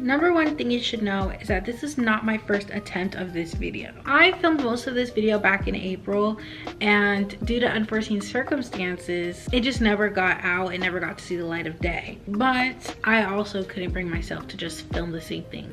Number one thing you should know is that this is not my first attempt of this video. I filmed most of this video back in April, and due to unforeseen circumstances, it just never got out and never got to see the light of day. But I also couldn't bring myself to just film the same thing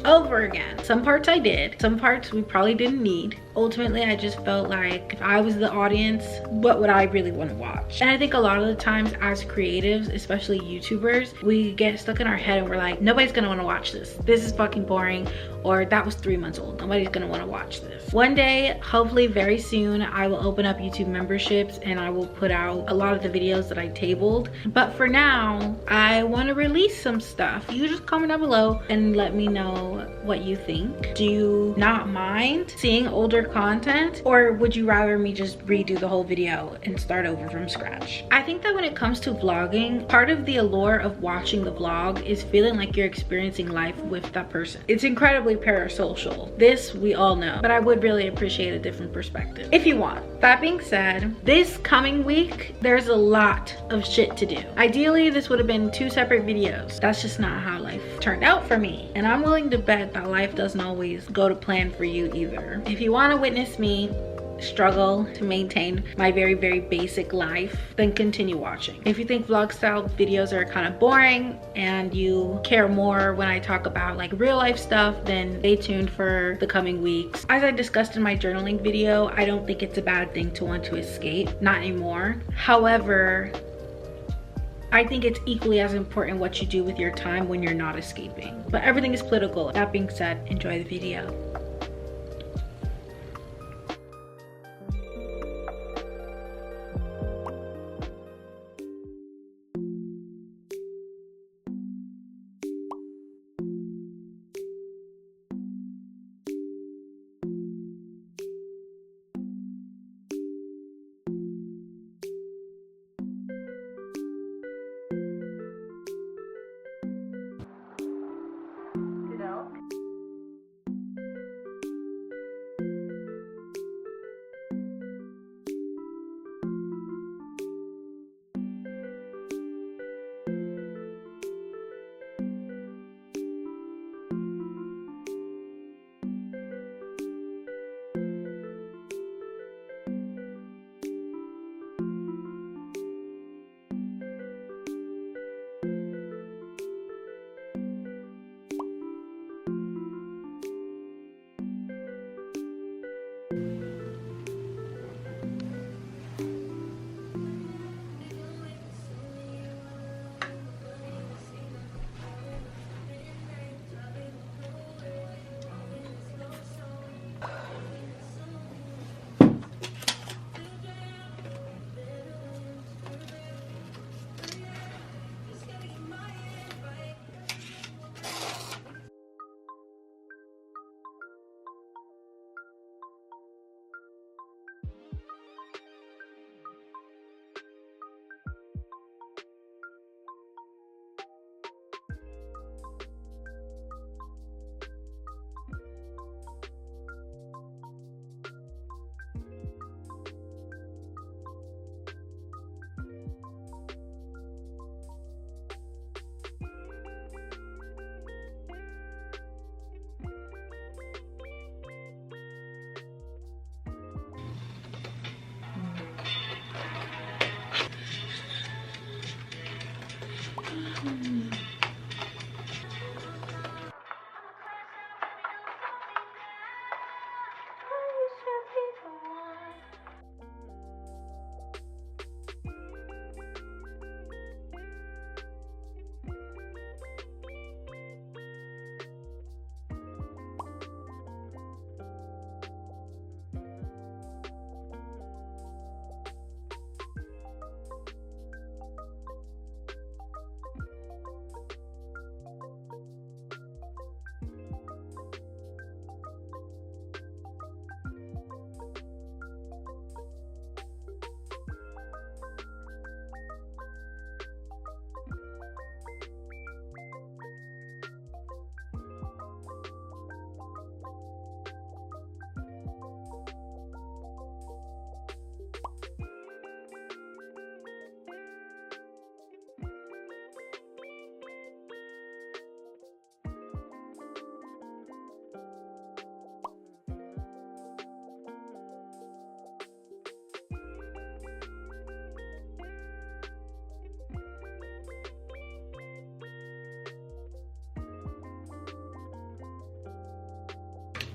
over again. Some parts I did, some parts we probably didn't need. Ultimately, I just felt like if I was the audience, what would I really want to watch? And I think a lot of the times as creatives, especially YouTubers, we get stuck in our head and we're like, nobody's gonna want to watch this. This is fucking boring, or that was 3 months old. Nobody's gonna want to watch this. One day, hopefully very soon, I will open up YouTube memberships and I will put out a lot of the videos that I tabled. But for now, I want to release some stuff. You just comment down below and let me know what you think. Do you not mind seeing older content, or would you rather me just redo the whole video and start over from scratch? I think that when it comes to vlogging, part of the allure of watching the vlog is feeling like you're experiencing life with that person. It's incredibly parasocial. This we all know, but I would really appreciate a different perspective if you want. That being said, this coming week, there's a lot of shit to do. Ideally, this would have been 2 separate videos. That's just not how life turned out for me. And I'm willing to bet that life doesn't always go to plan for you either. If you want to witness me struggle to maintain my very basic life, then continue watching. If you think vlog style videos are kind of boring and you care more when I talk about like real life stuff, then stay tuned for the coming weeks. As I discussed in my journaling video, I don't think it's a bad thing to want to escape, not anymore. However, I think it's equally as important what you do with your time when you're not escaping. But everything is political. That being said, enjoy the video.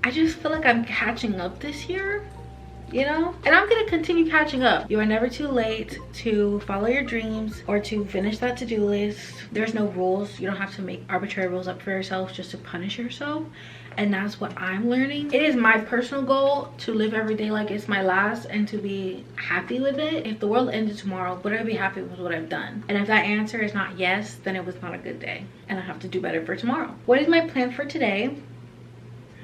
I just feel like I'm catching up this year, you know, and I'm gonna continue catching up. You are never too late to follow your dreams or to finish that to-do list. There's no rules. You don't have to make arbitrary rules up for yourself just to punish yourself, and that's what I'm learning. It is my personal goal to live every day like it's my last and to be happy with it. If the world ended tomorrow, would I be happy with what I've done? And if that answer is not yes, then it was not a good day and I have to do better for tomorrow. What is my plan for today?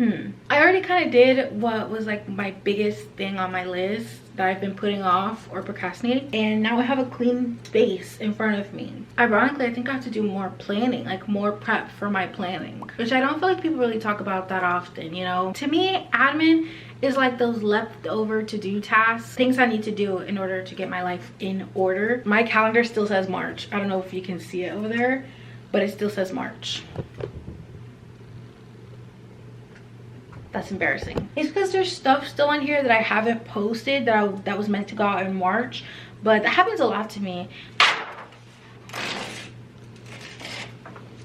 I already kind of did what was like my biggest thing on my list that I've been putting off or procrastinating, and now I have a clean space in front of me. Ironically, I think I have to do more planning, like more prep for my planning, which I don't feel like people really talk about that often, you know. To me, admin is like those leftover to-do tasks, things I need to do in order to get my life in order. My calendar still says March. I don't know if you can see it over there, but it still says March. That's embarrassing. It's because there's stuff still on here that I haven't posted that was meant to go out in March, but that happens a lot to me.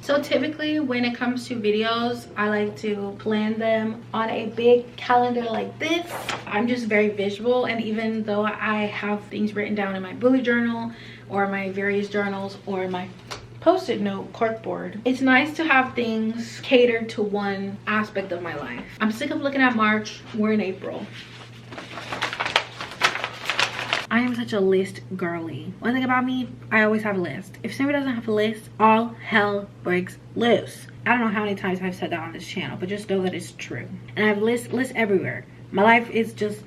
So typically when it comes to videos, I like to plan them on a big calendar like this. I'm just very visual, and even though I have things written down in my bullet journal or my various journals or my post-it note corkboard, it's nice to have things catered to one aspect of my life. I'm sick of looking at March. We're in April. I am such a list girly. One thing about me, I always have a list. If somebody doesn't have a list, all hell breaks loose. I don't know how many times I've said that on this channel, but just know that it's true. And I have lists everywhere. My life is just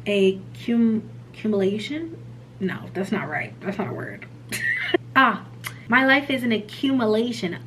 a accumulation. No, that's not right. That's not a word. My life is an accumulation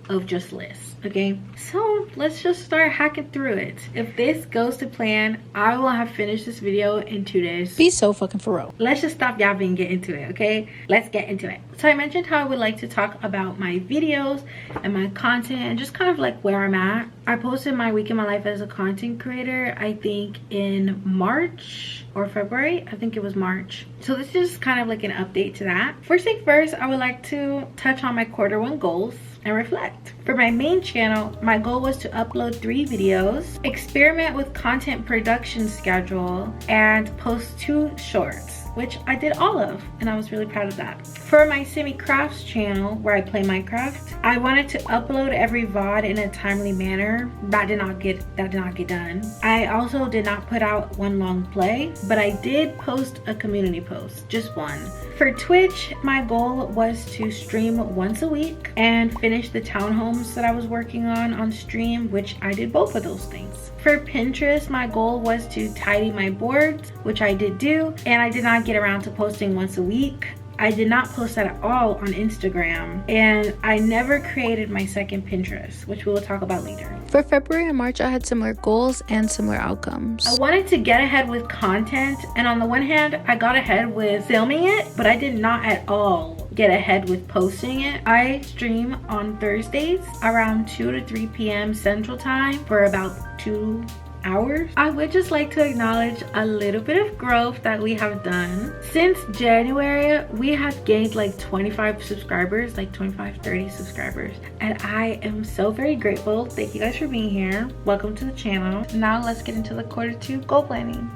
of just lists, okay? So let's just start hacking through it. If this goes to plan, I will have finished this video in 2 days. Be so fucking for real. Let's just stop yapping and get into it, okay? Let's get into it. So I mentioned how I would like to talk about my videos and my content and just kind of like where I'm at. I posted my week in my life as a content creator, I think in March or February. I think it was March. So this is kind of like an update to that. First thing first, I would like to touch on my Q1 goals and reflect. For my main channel, my goal was to upload 3 videos, experiment with content production schedule, and post 2 shorts, which I did all of, and I was really proud of that. For my Simmy Crafts channel, where I play Minecraft, I wanted to upload every VOD in a timely manner. That did not get done. I also did not put out one long play, but I did post a community post, just one. For Twitch, my goal was to stream once a week and finish the townhomes that I was working on stream, which I did both of those things. For Pinterest, my goal was to tidy my boards, which I did do, and I did not get around to posting once a week. I did not post that at all on Instagram, and I never created my second Pinterest, which we will talk about later. For February and March, I had similar goals and similar outcomes. I wanted to get ahead with content, and on the one hand, I got ahead with filming it, but I did not at all get ahead with posting it. I stream on Thursdays around 2 to 3 p.m. Central Time for about 2 hours. I would just like to acknowledge a little bit of growth that we have done. Since January, we have gained like 25 subscribers, like 25-30 subscribers, and I am so very grateful. Thank you guys for being here. Welcome to the channel. Now let's get into the Q2 goal planning.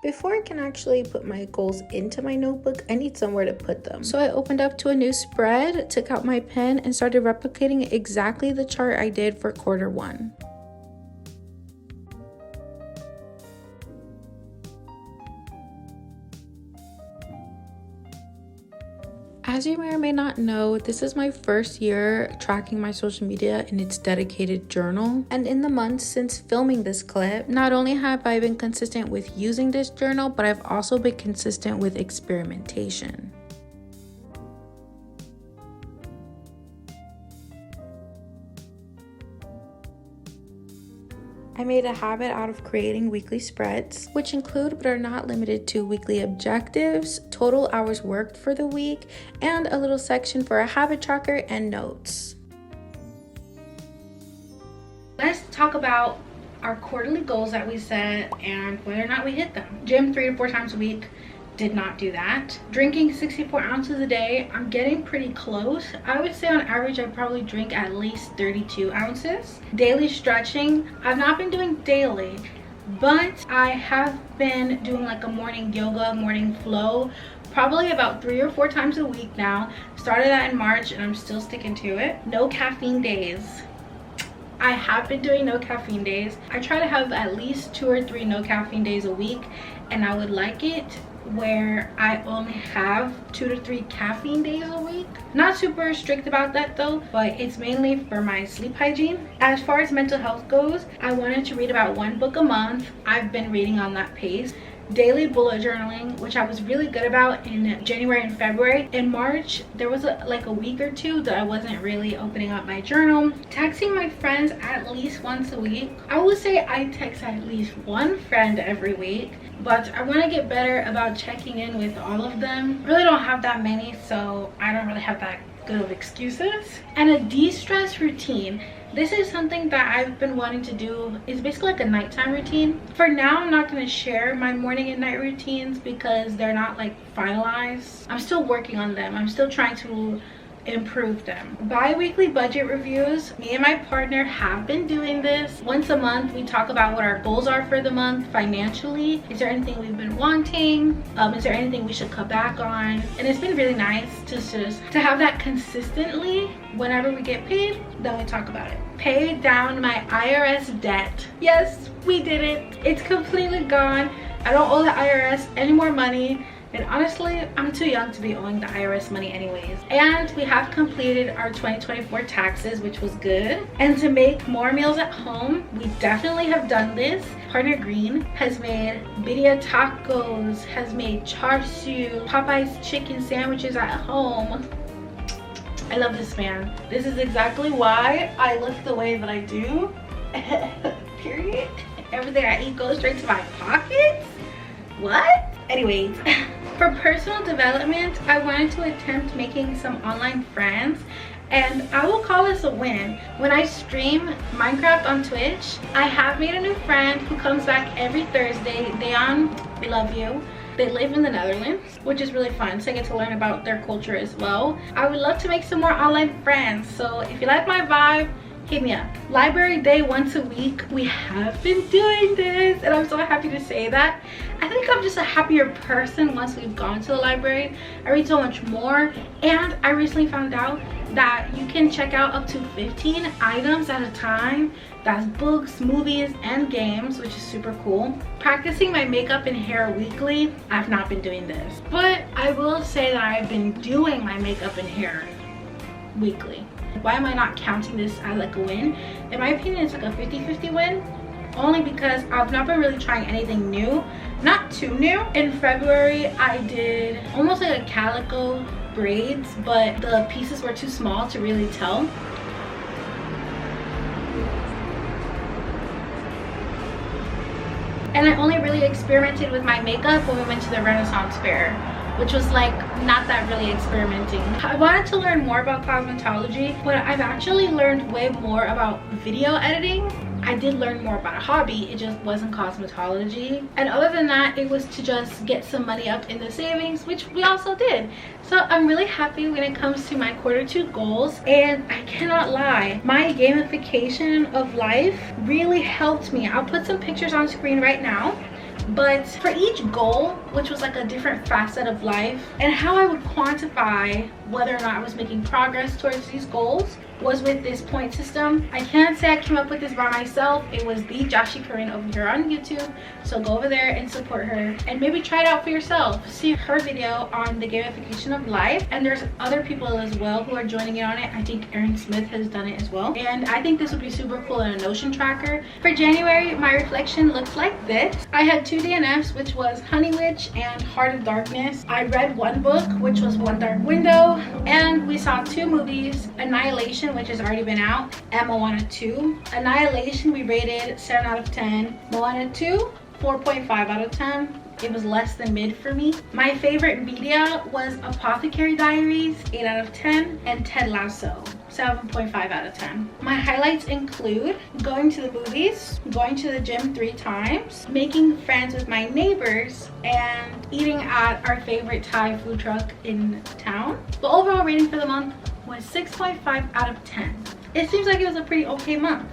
Before I can actually put my goals into my notebook, I need somewhere to put them. So I opened up to a new spread, took out my pen, and started replicating exactly the chart I did for Q1. As you may or may not know, this is my first year tracking my social media in its dedicated journal. And in the months since filming this clip, not only have I been consistent with using this journal, but I've also been consistent with experimentation. I made a habit out of creating weekly spreads, which include but are not limited to weekly objectives, total hours worked for the week, and a little section for a habit tracker and notes. Let's talk about our quarterly goals that we set and whether or not we hit them. Gym 3 to 4 times a week, did not do that. Drinking 64 ounces a day, I'm getting pretty close. I would say on average I probably drink at least 32 ounces. Daily stretching, I've not been doing daily, but I have been doing like a morning yoga, morning flow, probably about 3 or 4 times a week now. Started that in March and I'm still sticking to it. No caffeine days. I have been doing no caffeine days. I try to have at least 2 or 3 no caffeine days a week, and I would like it where I only have 2 to 3 caffeine days a week. Not super strict about that though, but it's mainly for my sleep hygiene. As far as mental health goes, I wanted to read about 1 book a month. I've been reading on that pace. Daily bullet journaling, which I was really good about in January and February. In March, there was like a week or 2 that I wasn't really opening up my journal. Texting my friends at least once a week. I would say I text at least 1 friend every week, but I want to get better about checking in with all of them. Really don't have that many, so I don't really have that good of excuses. And a de-stress routine. This is something that I've been wanting to do. It's basically like a nighttime routine. For now, I'm not going to share my morning and night routines because they're not like finalized. I'm still working on them. I'm still trying to improve them. Bi-weekly budget reviews. Me and my partner have been doing this. Once a month, we talk about what our goals are for the month financially. Is there anything we've been wanting? Is there anything we should cut back on? And it's been really nice to have that consistently. Whenever we get paid, then we talk about it. Paid down my IRS debt. Yes, we did it. It's completely gone. I don't owe the IRS any more money. And honestly, I'm too young to be owing the IRS money anyways. And we have completed our 2024 taxes, which was good. And to make more meals at home, we definitely have done this. Partner Green has made birria tacos, has made char siu, Popeye's chicken sandwiches at home. I love this man. This is exactly why I look the way that I do. Period. Everything I eat goes straight to my pockets. What? Anyways, for personal development, I wanted to attempt making some online friends, and I will call this a win. When I stream Minecraft on Twitch, I have made a new friend who comes back every Thursday. Dayon, we love you. They live in the Netherlands, which is really fun, so I get to learn about their culture as well. I would love to make some more online friends, so if you like my vibe, hit me up. Library day once a week. We have been doing this, and I'm so happy to say that. I think I'm just a happier person once we've gone to the library. I read so much more, and I recently found out that you can check out up to 15 items at a time. That's books, movies, and games, which is super cool. Practicing my makeup and hair weekly. I've not been doing this, but I will say that I've been doing my makeup and hair weekly. Why am I not counting this as like a win? In my opinion, it's like a 50-50 win, only because I've not been really trying anything new, not too new. In February, I did almost like a calico braids, but the pieces were too small to really tell. And I only really experimented with my makeup when we went to the Renaissance Fair, which was like not that really experimenting. I wanted to learn more about cosmetology, but I've actually learned way more about video editing. I did learn more about a hobby, it just wasn't cosmetology. And other than that, it was to just get some money up in the savings, which we also did. So I'm really happy when it comes to my Q2 goals, and I cannot lie, my gamification of life really helped me. I'll put some pictures on screen right now. But for each goal, which was like a different facet of life, and how I would quantify whether or not I was making progress towards these goals was with this point system. I can't say I came up with this by myself. It was the Joshi Corinne over here on YouTube. So go over there and support her and maybe try it out for yourself. See her video on the gamification of life, and there's other people as well who are joining in on it. I think Erin Smith has done it as well, and I think this would be super cool in a Notion tracker. For January, my reflection looks like this. I had 2 DNFs, which was Honey Witch and Heart of Darkness. I read 1 book, which was One Dark Window, and we saw 2 movies, Annihilation, which has already been out, and Moana 2. Annihilation we rated 7 out of 10. Moana 2, 4.5 out of 10. It was less than mid for me. My favorite media was Apothecary Diaries, 8 out of 10, and Ted Lasso, 7.5 out of 10. My highlights include going to the movies, going to the gym 3 times, making friends with my neighbors, and eating at our favorite Thai food truck in town. The overall rating for the month was 6.5 out of 10. It seems like it was a pretty okay month.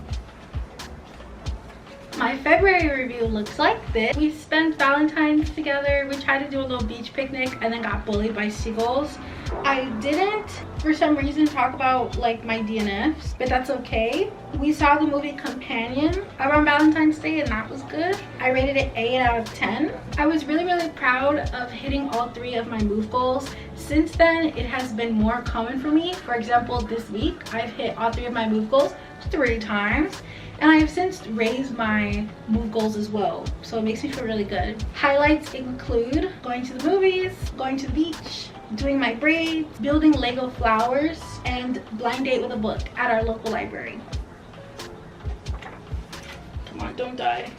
My February review looks like this. We spent Valentine's together. We tried to do a little beach picnic and then got bullied by seagulls. I didn't, for some reason, talk about like my DNFs, but that's okay. We saw the movie Companion around Valentine's Day and that was good. I rated it 8 out of 10. I was really proud of hitting all 3 of my move goals. Since then, it has been more common for me. For example, this week, I've hit all 3 of my move goals 3 times. And I have since raised my move goals as well, so it makes me feel really good. Highlights include going to the movies, going to the beach, doing my braids, building Lego flowers, and blind date with a book at our local library. Come on, don't die.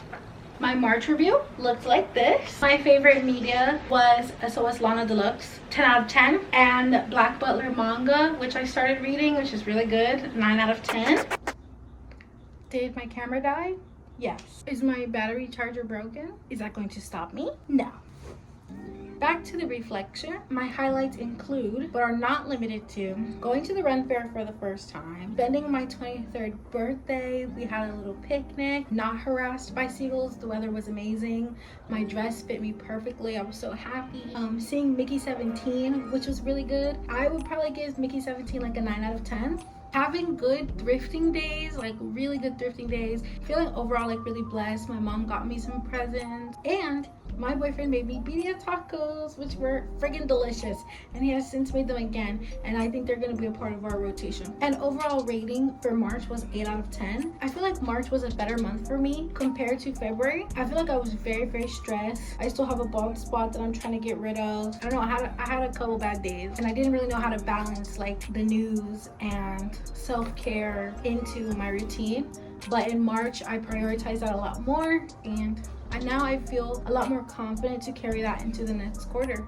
My March review looks like this. My favorite media was SOS Lana Deluxe, 10 out of 10, and Black Butler manga, which I started reading, which is really good, 9 out of 10. Did my camera die? Yes. Is my battery charger broken? Is that going to stop me? No. Back to the reflection. My highlights include, but are not limited to, going to the run fair for the first time, spending my 23rd birthday. We had a little picnic, not harassed by seagulls. The weather was amazing. My dress fit me perfectly. I was so happy. Seeing Mickey 17, which was really good. I would probably give Mickey 17 like a 9 out of 10. Having good thrifting days, like really good thrifting days. Feeling overall like really blessed. My mom got me some presents and my boyfriend made me birria tacos, which were friggin' delicious, and he has since made them again, and I think they're gonna be a part of our rotation. And overall rating for March was 8 out of 10. I feel like March was a better month for me compared to February. I feel like I was very stressed. I still have a bald spot that I'm trying to get rid of. I don't know, I had a couple bad days, and I didn't really know how to balance like the news and self-care into my routine. But in March, I prioritized that a lot more, and now I feel a lot more confident to carry that into the next quarter.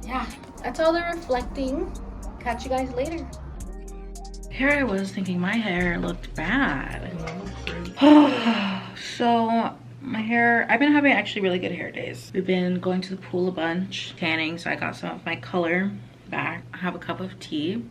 Yeah, that's all the reflecting. Catch you guys later. Here I was thinking my hair looked bad. So my hair, I've been having actually really good hair days. We've been going to the pool a bunch, tanning, so I got some of my color back. I have a cup of tea,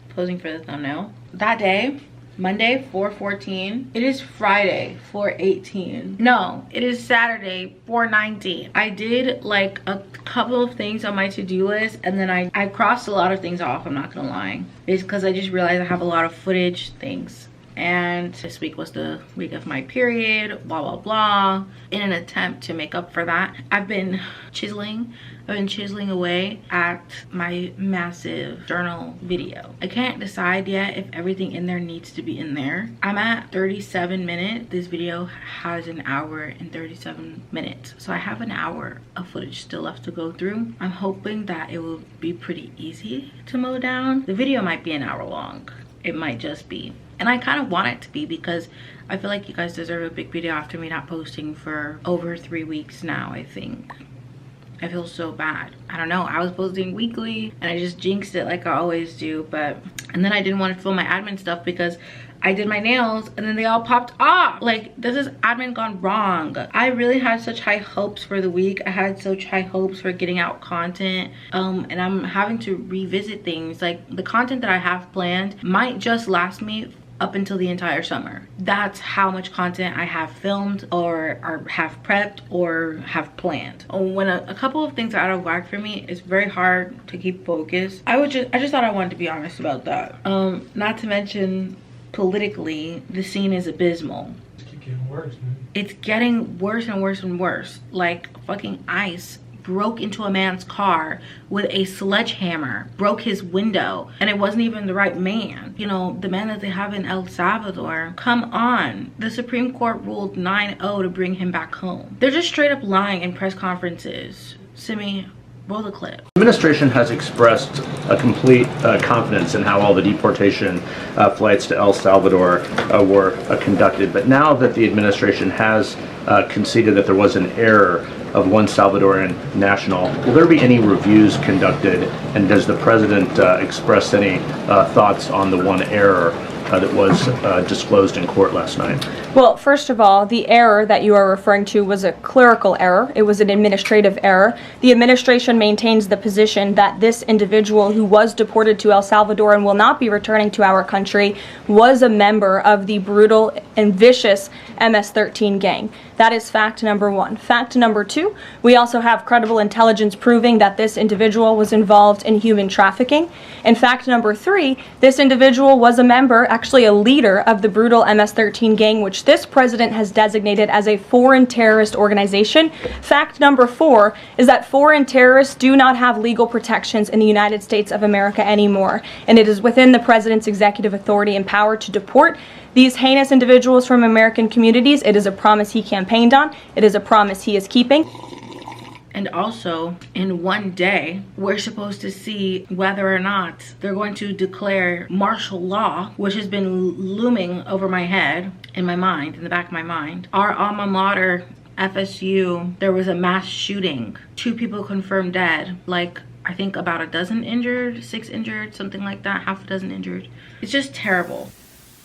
posing for the thumbnail. That day, Monday 4/14. It is Friday 4/18. No, it is Saturday 4/19. I did like a couple of things on my to-do list, and then I crossed a lot of things off, I'm not gonna lie. It's because I just realized I have a lot of footage things. And this week was the week of my period, blah blah blah. In an attempt to make up for that, I've been chiseling away at my massive journal video. I can't decide yet if everything in there needs to be in there. I'm at 37 minutes. This video has an hour and 37 minutes, so I have an hour of footage still left to go through. I'm hoping that it will be pretty easy to mow down. The video might be an hour long. It might just be. And I kind of want it to be, because I feel like you guys deserve a big video after me not posting for over 3 weeks now, I think. I feel so bad. I don't know, I was posting weekly and I just jinxed it like I always do. And then I didn't want to film my admin stuff because I did my nails and then they all popped off. Like, this is admin gone wrong. I really had such high hopes for the week. I had such high hopes for getting out content, and I'm having to revisit things. Like, the content that I have planned might just last me up until the entire summer. That's how much content I have filmed or have prepped or have planned. When a couple of things are out of whack for me, it's very hard to keep focused. I just thought I wanted to be honest about that. Not to mention, politically, the scene is abysmal. It's getting worse, man. It's getting worse and worse and worse. Like, fucking ICE broke into a man's car with a sledgehammer, broke his window, and it wasn't even the right man. You know, the man that they have in El Salvador. Come on. The Supreme Court ruled 9-0 to bring him back home. They're just straight up lying in press conferences. Simmy, roll the clip. The administration has expressed a complete confidence in how all the deportation flights to El Salvador were conducted. But now that the administration has conceded that there was an error of one Salvadoran national. Will there be any reviews conducted, and does the president express any thoughts on the one error that was disclosed in court last night? Well, first of all, the error that you are referring to was a clerical error. It was an administrative error. The administration maintains the position that this individual who was deported to El Salvador and will not be returning to our country was a member of the brutal and vicious MS-13 gang. That is fact number one. Fact number two, we also have credible intelligence proving that this individual was involved in human trafficking. And fact number three, this individual was a member, actually a leader of the brutal MS-13 gang, which this president has designated as a foreign terrorist organization. Fact number four is that foreign terrorists do not have legal protections in the United States of America anymore, and it is within the president's executive authority and power to deport these heinous individuals from American communities. It is a promise he campaigned on. It is a promise he is keeping. And also, in one day, we're supposed to see whether or not they're going to declare martial law, which has been looming over my head, in my mind, in the back of my mind. Our alma mater, FSU, there was a mass shooting. 2 people confirmed dead. Like, I think about a dozen injured, 6 injured, something like that, half a dozen injured. It's just terrible.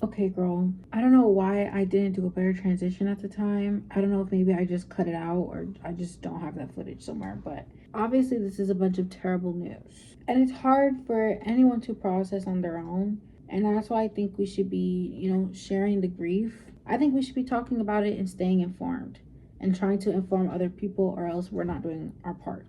Okay, girl, I don't know why I didn't do a better transition at the time. I don't know if maybe I just cut it out or I just don't have that footage somewhere, but obviously this is a bunch of terrible news. And it's hard for anyone to process on their own. And that's why I think we should be, sharing the grief. I think we should be talking about it and staying informed and trying to inform other people, or else we're not doing our part,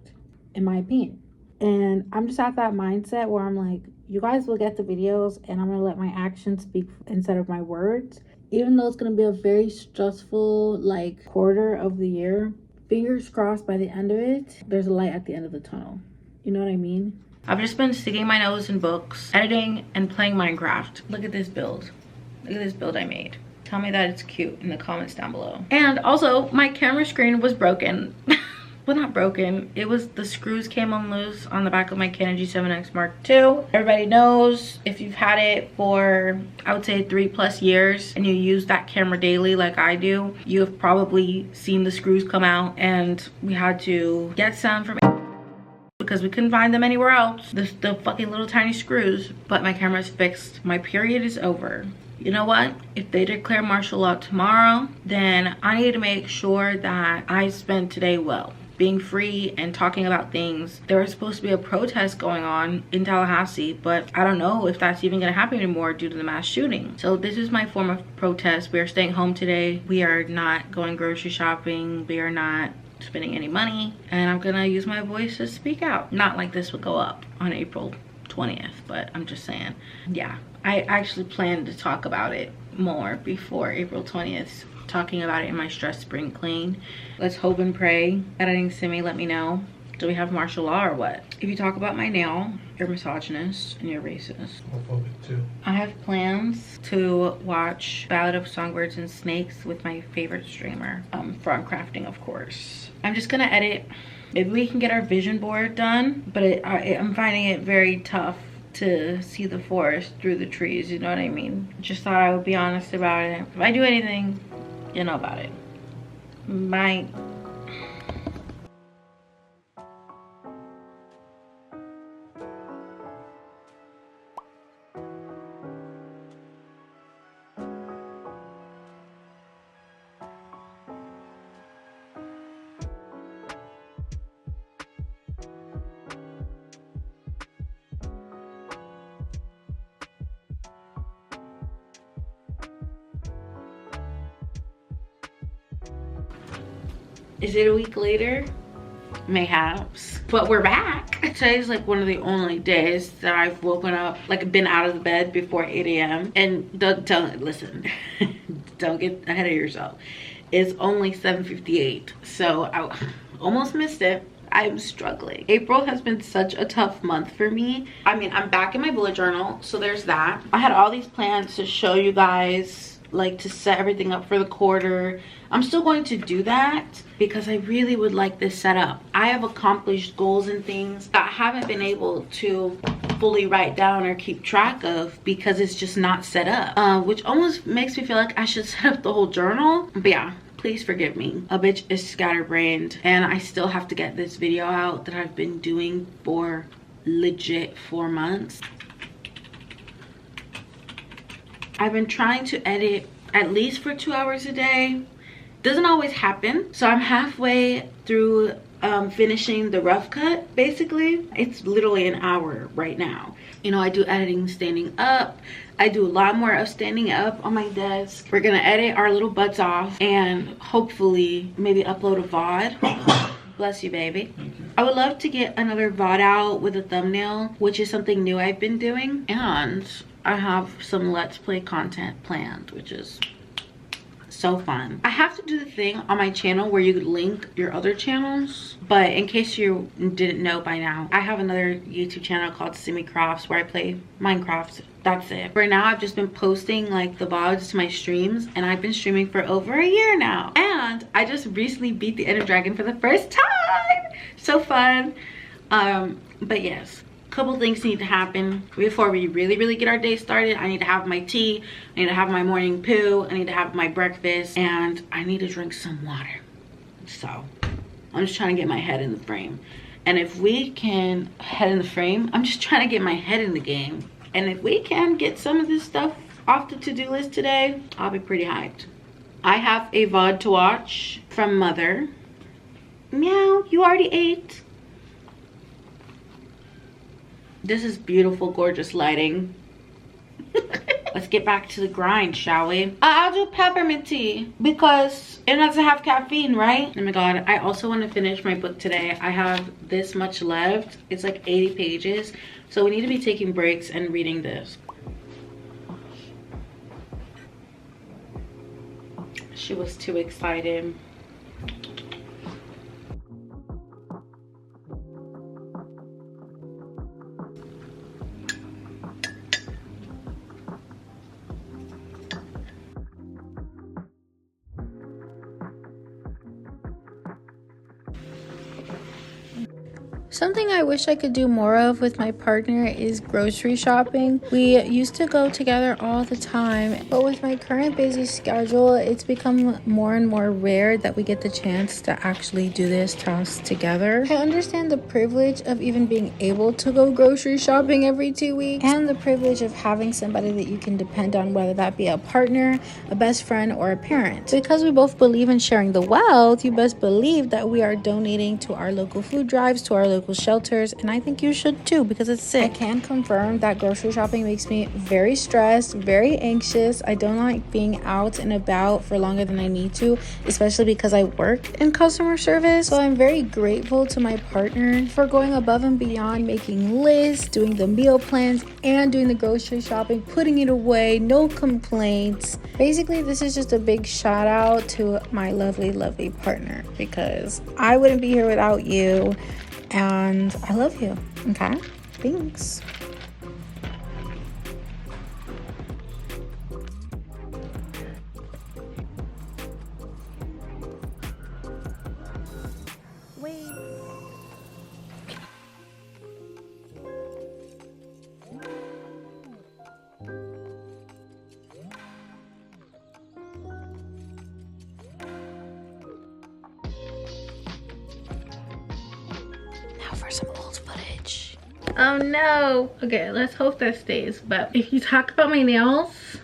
in my opinion. And I'm just at that mindset where I'm like, you guys will get the videos and I'm going to let my actions speak instead of my words. Even though it's going to be a very stressful, quarter of the year, fingers crossed by the end of it, there's a light at the end of the tunnel. You know what I mean? I've just been sticking my nose in books, editing, and playing Minecraft. Look at this build. Look at this build I made. Tell me that it's cute in the comments down below. And also, my camera screen was broken. Well, not broken. It was, the screws came loose on the back of my Canon G7X Mark II. Everybody knows, if you've had it for, I would say 3+ years, and you use that camera daily like I do, you have probably seen the screws come out, and we had to get some from because we couldn't find them anywhere else. The fucking little tiny screws. But my camera's fixed. My period is over. You know what? If they declare martial law tomorrow, then I need to make sure that I spend today well, being free and talking about things. There was supposed to be a protest going on in Tallahassee, but I don't know if that's even gonna happen anymore due to the mass shooting. So this is my form of protest. We are staying home today. We are not going grocery shopping. We are not spending any money, and I'm gonna use my voice to speak out. Not like this would go up on April 20th, but I'm just saying, yeah, I actually plan to talk about it more before April 20th, talking about it in my stress spring clean. Let's hope and pray. Editing Simmy, let me know. Do we have martial law or what? If you talk about my nail, you're misogynist and you're racist. Homophobic too. I have plans to watch Ballad of Songbirds and Snakes with my favorite streamer, from crafting, of course. I'm just gonna edit. Maybe we can get our vision board done, but I'm finding it very tough to see the forest through the trees, you know what I mean? Just thought I would be honest about it. If I do anything, you know about it. Bye. Is it a week later? Mayhaps. But we're back. Today's like one of the only days that I've woken up, like been out of the bed before 8 a.m. And don't listen, don't get ahead of yourself. It's only 7:58, so I almost missed it. I'm struggling. April has been such a tough month for me. I mean, I'm back in my bullet journal, so there's that. I had all these plans to show you guys, like to set everything up for the quarter. I'm still going to do that because I really would like this set up. I have accomplished goals and things that I haven't been able to fully write down or keep track of because it's just not set up, which almost makes me feel like I should set up the whole journal. But yeah, please forgive me. A bitch is scatterbrained, and I still have to get this video out that I've been doing for legit 4 months. I've been trying to edit at least for 2 hours a day. Doesn't always happen, so I'm halfway through finishing the rough cut. Basically, it's literally an hour right now. You know, I do editing standing up. I do a lot more of standing up on my desk. We're gonna edit our little butts off and hopefully maybe upload a VOD. Bless you, baby. I would love to get another VOD out with a thumbnail, which is something new I've been doing. And I have some Let's Play content planned, which is so fun. I have to do the thing on my channel where you link your other channels, but in case you didn't know by now, I have another YouTube channel called simmycrafts where I play Minecraft. That's it. For now, I've just been posting like the VODs to my streams, and I've been streaming for over a year now. And I just recently beat the Ender Dragon for the first time. So fun. But yes, couple things need to happen before we really get our day started. I need to have my tea, I need to have my morning poo, I need to have my breakfast, and I need to drink some water. So I'm just trying to get my head in the frame. And if we can head in the frame, I'm just trying to get my head in the game. And if we can get some of this stuff off the to-do list today, I'll be pretty hyped. I have a VOD to watch from Mother. Meow, you already ate. This is beautiful, gorgeous lighting. Let's get back to the grind, shall we? I'll do peppermint tea because it doesn't have caffeine, right? Oh my god, I also want to finish my book today. I have this much left. It's like 80 pages. So we need to be taking breaks and reading this. She was too excited. Something I wish I could do more of with my partner is grocery shopping. We used to go together all the time, but with my current busy schedule, it's become more and more rare that we get the chance to actually do this task together. I understand the privilege of even being able to go grocery shopping every 2 weeks, and the privilege of having somebody that you can depend on, whether that be a partner, a best friend, or a parent. Because we both believe in sharing the wealth, you best believe that we are donating to our local food drives, to our local shelters, and I think you should too because it's sick. I can confirm that grocery shopping makes me very stressed, very anxious. I don't like being out and about for longer than I need to, especially because I work in customer service. So I'm very grateful to my partner for going above and beyond, making lists, doing the meal plans, and doing the grocery shopping, putting it away, no complaints. Basically, this is just a big shout out to my lovely partner because I wouldn't be here without you. And I love you. Okay, thanks. For some old footage. Oh no. Okay, let's hope that stays. But if you talk about my nails,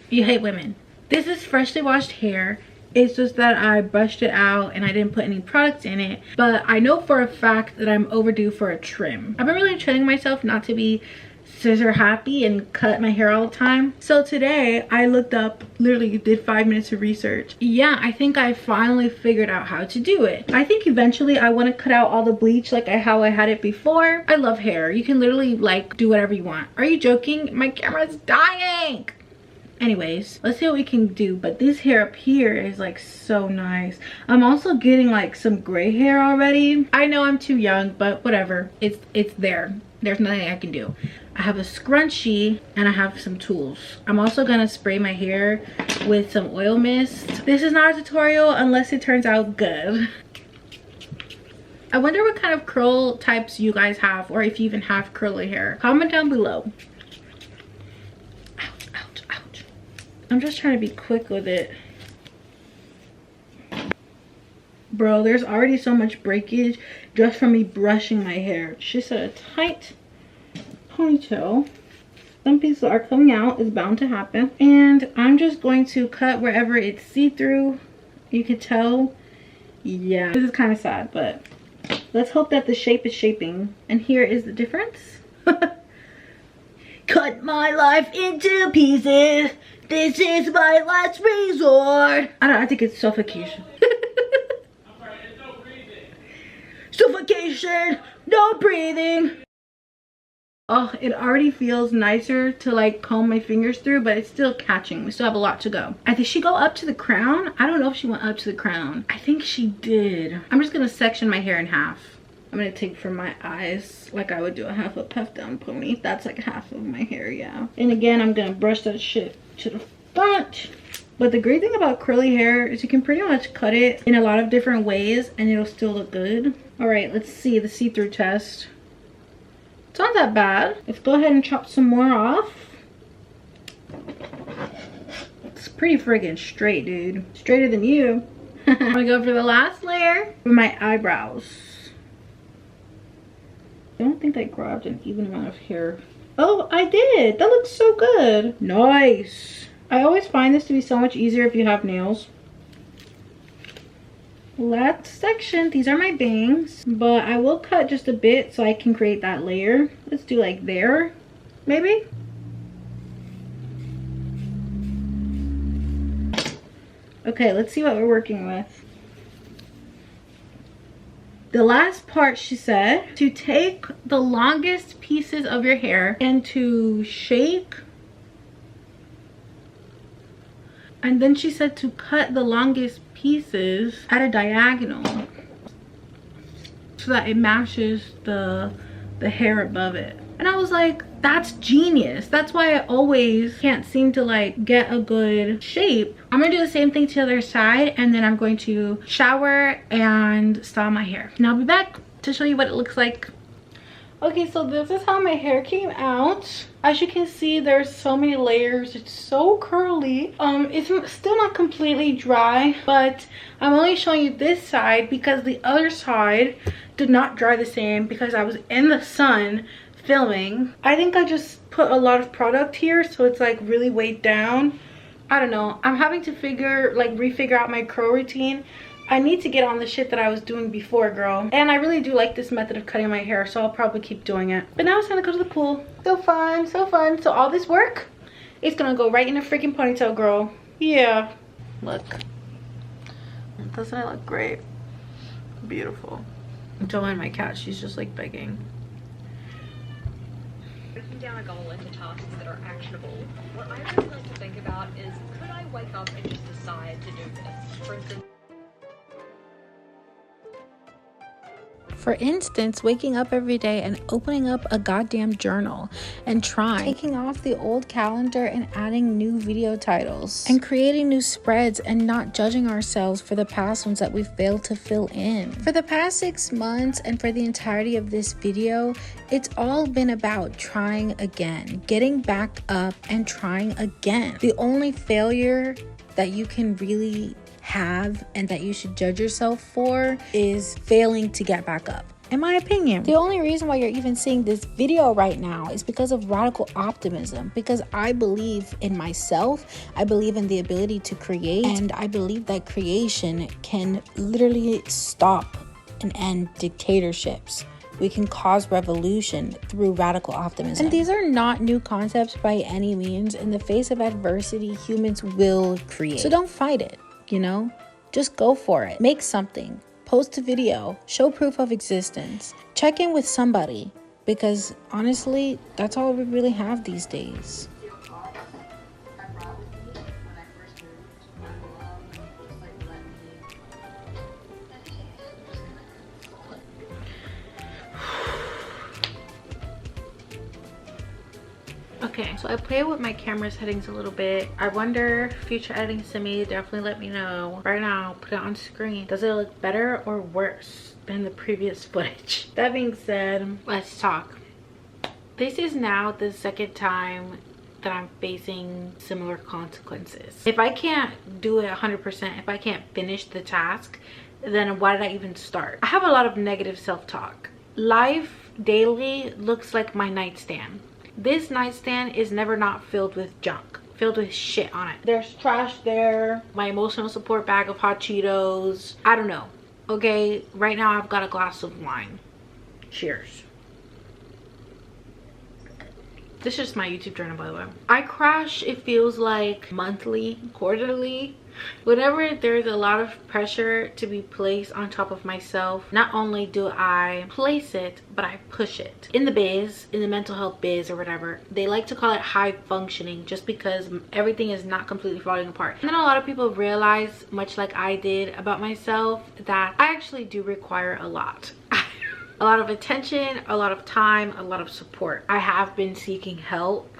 you hate women. This is freshly washed hair. It's just that I brushed it out and I didn't put any products in it. But I know for a fact that I'm overdue for a trim. I've been really training myself not to be scissor happy and cut my hair all the time. So today I looked up, literally did 5 minutes of research. Yeah, I think I finally figured out how to do it. I think eventually I want to cut out all the bleach like how I had it before. I love hair. You can literally like do whatever you want. Are you joking? My camera's dying. Anyways, let's see what we can do. But this hair up here is like so nice. I'm also getting like some gray hair already. I know I'm too young, but whatever. It's there. There's nothing I can do. I have a scrunchie and I have some tools. I'm also gonna spray my hair with some oil mist. This is not a tutorial unless it turns out good. I wonder what kind of curl types you guys have, or if you even have curly hair. Comment down below. Ouch, ouch, ouch. I'm just trying to be quick with it. Bro, there's already so much breakage just from me brushing my hair. She said a tight ponytail. Some pieces are coming out, it's bound to happen. And I'm just going to cut wherever it's see-through. You can tell. Yeah, this is kind of sad, but let's hope that the shape is shaping. And here is the difference. Cut my life into pieces. This is my last resort. I think it's suffocation. Suffocation, no breathing. Oh, it already feels nicer to like comb my fingers through, but it's still catching. We still have a lot to go. Did she go up to the crown? I don't know if she went up to the crown. I think she did. I'm just gonna section my hair in half. I'm gonna take from my eyes like I would do a half a puff down pony. That's like half of my hair, yeah. And again, I'm gonna brush that shit to the front. But the great thing about curly hair is you can pretty much cut it in a lot of different ways and it'll still look good. All right, let's see the see-through test. It's not that bad. Let's go ahead and chop some more off. It's pretty friggin' straight, dude. Straighter than you. I'm gonna go for the last layer for my eyebrows. I don't think I grabbed an even amount of hair. Oh, I did. That looks so good. Nice. I always find this to be so much easier if you have nails. Last section, these are my bangs, but I will cut just a bit so I can create that layer. Let's do like there, maybe. Okay, let's see what we're working with. The last part, she said, to take the longest pieces of your hair and to shake. And then she said to cut the longest pieces at a diagonal so that it matches the hair above it. And I was like, that's genius. That's why I always can't seem to like get a good shape. I'm gonna do the same thing to the other side, and then I'm going to shower and style my hair. And I'll be back to show you what it looks like. Okay, so this is how my hair came out. As you can see, there's so many layers. It's so curly. It's still not completely dry, but I'm only showing you this side because the other side did not dry the same because I was in the sun filming. I think I just put a lot of product here, so it's like really weighed down. I don't know. I'm having to refigure out my curl routine. I need to get on the shit that I was doing before, girl. And I really do like this method of cutting my hair, so I'll probably keep doing it. But now it's time to go to the pool. So fun, so fun. So all this work is gonna go right in a freaking ponytail, girl. Yeah. Look. Doesn't it look great? Beautiful. Joanne, my cat, she's just like begging. Breaking down a goal into tasks that are actionable, what I really like to think about is, could I wake up and just decide to do this? For instance, For instance, waking up every day and opening up a goddamn journal and taking off the old calendar and adding new video titles and creating new spreads and not judging ourselves for the past ones that we failed to fill in. For the past 6 months and for the entirety of this video, it's all been about trying again, getting back up and trying again. The only failure that you can really have and that you should judge yourself for is failing to get back up, in my opinion. The only reason why you're even seeing this video right now is because of radical optimism, because I believe in myself, I believe in the ability to create, and I believe that creation can literally stop and end dictatorships. We can cause revolution through radical optimism. And these are not new concepts by any means. In the face of adversity, humans will create. So don't fight it. You know, just go for it. Make something, post a video, show proof of existence, check in with somebody, because honestly, that's all we really have these days. Okay, so I play with my camera settings a little bit. I wonder, future editing Simmy, definitely let me know. Right now, put it on screen. Does it look better or worse than the previous footage? That being said, let's talk. This is now the second time that I'm facing similar consequences. If I can't do it 100%, if I can't finish the task, then why did I even start? I have a lot of negative self-talk. Life daily looks like my nightstand. This nightstand is never not filled with junk, filled with shit on it. There's trash there, my emotional support bag of hot Cheetos. I don't know. Okay, right now I've got a glass of wine. Cheers. This is my YouTube journal, by the way. I crash, it feels like monthly, quarterly. Whenever there's a lot of pressure to be placed on top of myself, not only do I place it, but I push it. In the biz, in the mental health biz or whatever, they like to call it high functioning just because everything is not completely falling apart. And then a lot of people realize, much like I did about myself, that I actually do require a lot. A lot of attention, a lot of time, a lot of support. I have been seeking help.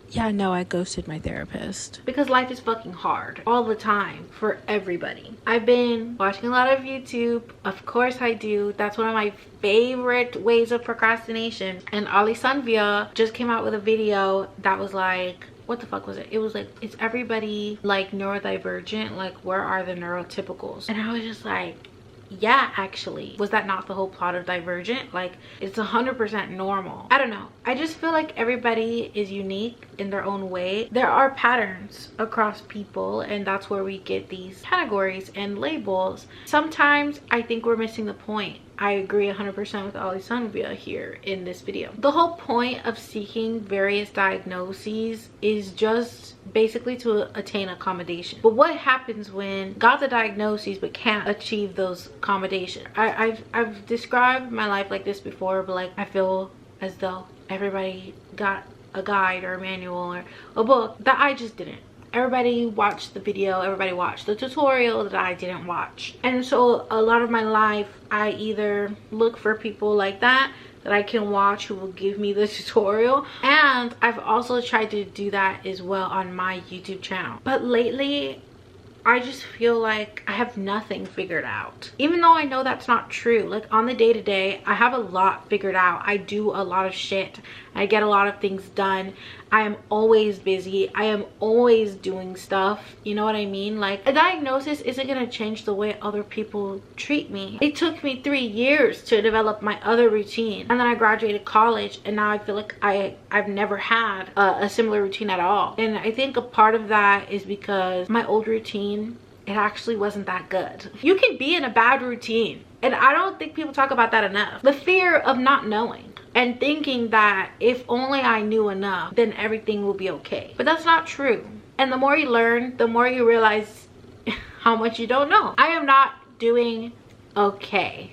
Yeah, no, I ghosted my therapist. Because life is fucking hard all the time for everybody. I've been watching a lot of YouTube. Of course I do. That's one of my favorite ways of procrastination. And Ali Sanvia just came out with a video that was like, what the fuck was it? It was like, is everybody like neurodivergent? Like, where are the neurotypicals? And I was just like, yeah, actually, was that not the whole plot of Divergent? Like, it's 100% normal. I don't know, I just feel like everybody is unique in their own way. There are patterns across people, and that's where we get these categories and labels. Sometimes I think we're missing the point. I agree 100% with Ali Sanvia here in this video. The whole point of seeking various diagnoses is just basically to attain accommodation. But what happens when got the diagnoses but can't achieve those accommodations? I've described my life like this before, but like I feel as though everybody got a guide or a manual or a book that I just didn't. Everybody watched the video, everybody watched the tutorial that I didn't watch. And so a lot of my life, I either look for people like that I can watch who will give me the tutorial, and I've also tried to do that as well on my YouTube channel. But lately, I just feel like I have nothing figured out. Even though I know that's not true. Like on the day-to-day, I have a lot figured out. I do a lot of shit. I get a lot of things done. I am always busy. I am always doing stuff. You know what I mean? Like a diagnosis isn't gonna change the way other people treat me. It took me 3 years to develop my other routine. And then I graduated college, and now I feel like I've never had a similar routine at all. And I think a part of that is because my old routine, it actually wasn't that good. You can be in a bad routine, and I don't think people talk about that enough. The fear of not knowing and thinking that if only I knew enough, then everything will be okay. But that's not true. And the more you learn, the more you realize how much you don't know. I am not doing okay.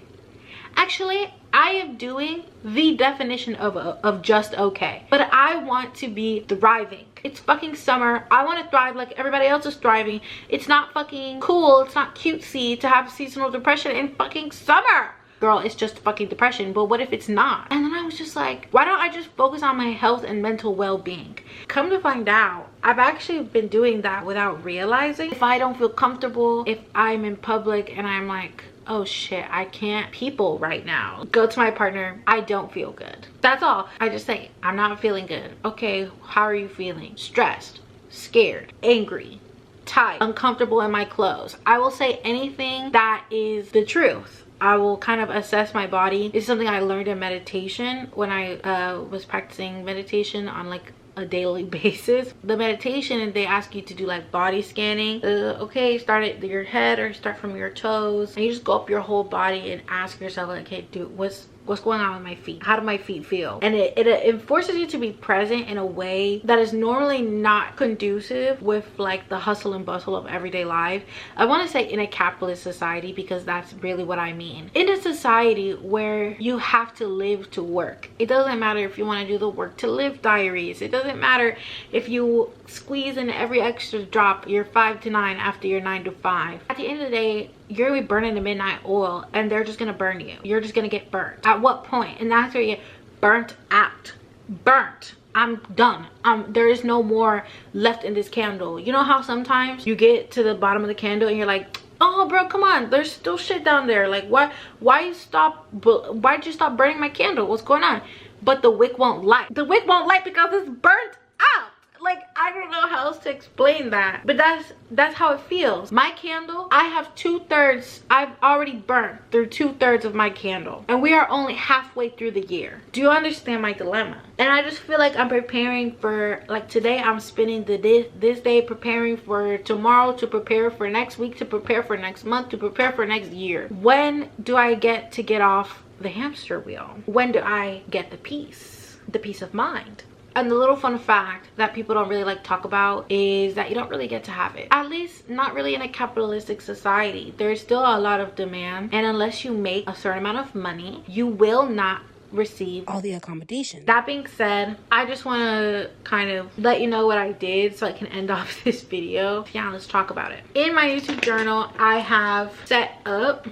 Actually, I am doing the definition of just okay. But I want to be thriving. It's fucking summer. I want to thrive like everybody else is thriving. It's not fucking cool. It's not cutesy to have seasonal depression in fucking summer. Girl, it's just fucking depression. But what if it's not? And then I was just like, why don't I just focus on my health and mental well-being? Come to find out, I've actually been doing that without realizing. If I don't feel comfortable, if I'm in public and I'm like, oh shit, I can't people right now, go to my partner, I don't feel good. That's all. I just say, I'm not feeling good. Okay, how are you feeling? Stressed, scared, angry, tight, uncomfortable in my clothes. I will say anything that is the truth. I will kind of assess my body. It's something I learned in meditation when I was practicing meditation on like a daily basis. The meditation, they ask you to do like body scanning. Okay, start at your head or start from your toes, and you just go up your whole body and ask yourself like, okay, dude, what's going on with my feet? How do my feet feel? And it forces you to be present in a way that is normally not conducive with like the hustle and bustle of everyday life. I want to say in a capitalist society, because that's really what I mean. In a society where you have to live to work. It doesn't matter if you want to do the work to live diaries. It doesn't matter if you squeeze in every extra drop your 5 to 9 after your 9 to 5. At the end of the day, you're gonna be burning the midnight oil, and they're just gonna burn you. You're just gonna get burnt. At what point? And that's where you get burnt out. Burnt. I'm done. There is no more left in this candle. You know how sometimes you get to the bottom of the candle and you're like, oh bro, come on, there's still shit down there. Like why'd you stop burning my candle? What's going on? But the wick won't light. The wick won't light because it's burnt out. Like, I don't know how else to explain that, but that's how it feels. My candle, I have 2/3. I've already burnt through 2/3 of my candle, and we are only halfway through the year. Do you understand my dilemma? And I just feel like I'm preparing for, like, today I'm spending this day preparing for tomorrow, to prepare for next week, to prepare for next month, to prepare for next year. When do I get to get off the hamster wheel? When do I get the peace of mind? And the little fun fact that people don't really like talk about is that you don't really get to have it. At least not really in a capitalistic society. There's still a lot of demand, and unless you make a certain amount of money, you will not receive all the accommodation. That being said, I just want to kind of let you know what I did so I can end off this video. Yeah, let's talk about it. In my YouTube journal, I have set up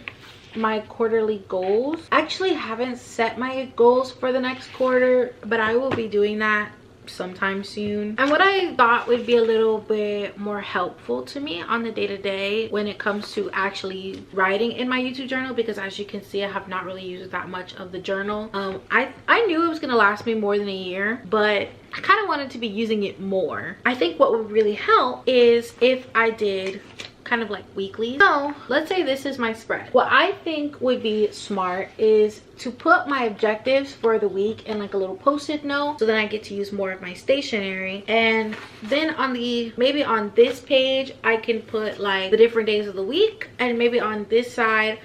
my quarterly goals. I actually haven't set my goals for the next quarter, but I will be doing that sometime soon. And what I thought would be a little bit more helpful to me on the day-to-day when it comes to actually writing in my YouTube journal, because as you can see, I have not really used that much of the journal. I knew it was gonna last me more than a year, but I kind of wanted to be using it more. I think what would really help is if I did kind of like weekly. So let's say this is my spread. What I think would be smart is to put my objectives for the week in like a little post-it note, so then I get to use more of my stationery. And then on the, maybe on this page, I can put like the different days of the week, and maybe on this side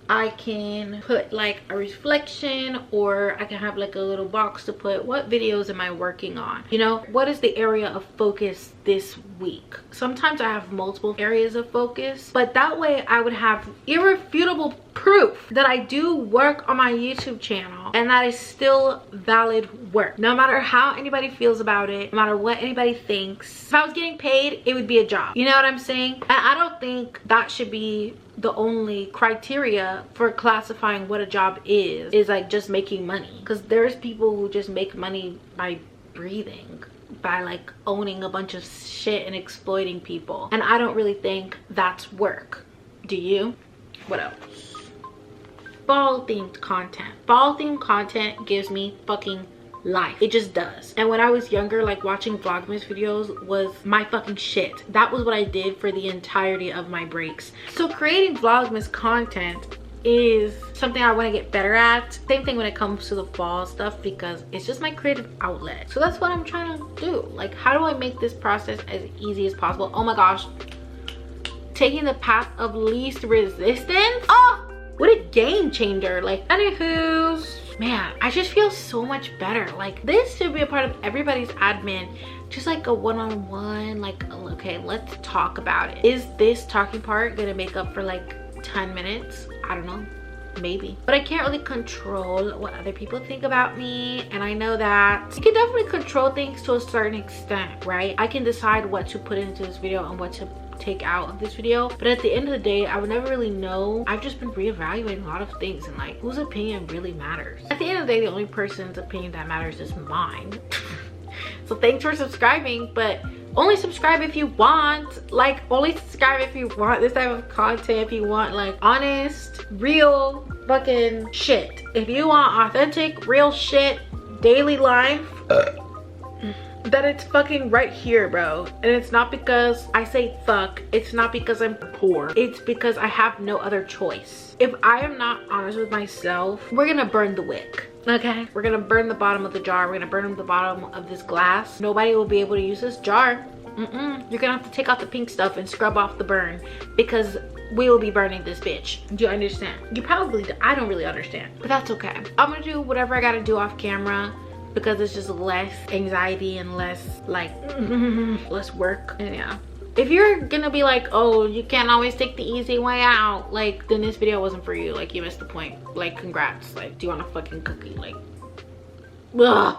I can put like a reflection, or I can have like a little box to put what videos am I working on, you know, what is the area of focus this week. Sometimes I have multiple areas of focus, but that way I would have irrefutable proof that I do work on my YouTube channel, and that is still valid work, no matter how anybody feels about it, no matter what anybody thinks. If I was getting paid, it would be a job, you know what I'm saying? And I don't think that should be the only criteria for classifying what a job is like just making money, because there's people who just make money by breathing, by like owning a bunch of shit and exploiting people, and I don't really think that's work. Do you? What else? Fall themed content. Fall themed content gives me fucking life. It just does. And when I was younger, like watching Vlogmas videos was my fucking shit. That was what I did for the entirety of my breaks. So creating Vlogmas content is something I want to get better at. Same thing when it comes to the fall stuff, because it's just my creative outlet. So that's what I'm trying to do. Like, how do I make this process as easy as possible? Oh my gosh, taking the path of least resistance. Oh, what a game changer. Like, anywho's, man, I just feel so much better. Like, this should be a part of everybody's admin, just like a one-on-one, like, okay, let's talk about it. Is this talking part gonna make up for like 10 minutes? I don't know, maybe. But I can't really control what other people think about me, and I know that you can definitely control things to a certain extent, right? I can decide what to put into this video and what to take out of this video, but at the end of the day, I would never really know. I've just been reevaluating a lot of things, and like, whose opinion really matters? At the end of the day, the only person's opinion that matters is mine. So thanks for subscribing, but only subscribe if you want. Like, only subscribe if you want this type of content, if you want like honest, real fucking shit. If you want authentic, real shit, daily life, that it's fucking right here, bro. And it's not because I say fuck, it's not because I'm poor, it's because I have no other choice. If I am not honest with myself, we're gonna burn the wick, okay? We're gonna burn the bottom of the jar, we're gonna burn the bottom of this glass. Nobody will be able to use this jar. You're gonna have to take out the pink stuff and scrub off the burn, because we will be burning this bitch. Do you understand? You probably do. I don't really understand, but that's okay. I'm gonna do whatever I gotta do off camera, because it's just less anxiety and less like less work. And yeah, if you're gonna be like, oh, you can't always take the easy way out, like, then this video wasn't for you. Like, you missed the point. Like, congrats. Like, do you want a fucking cookie? Like, ugh.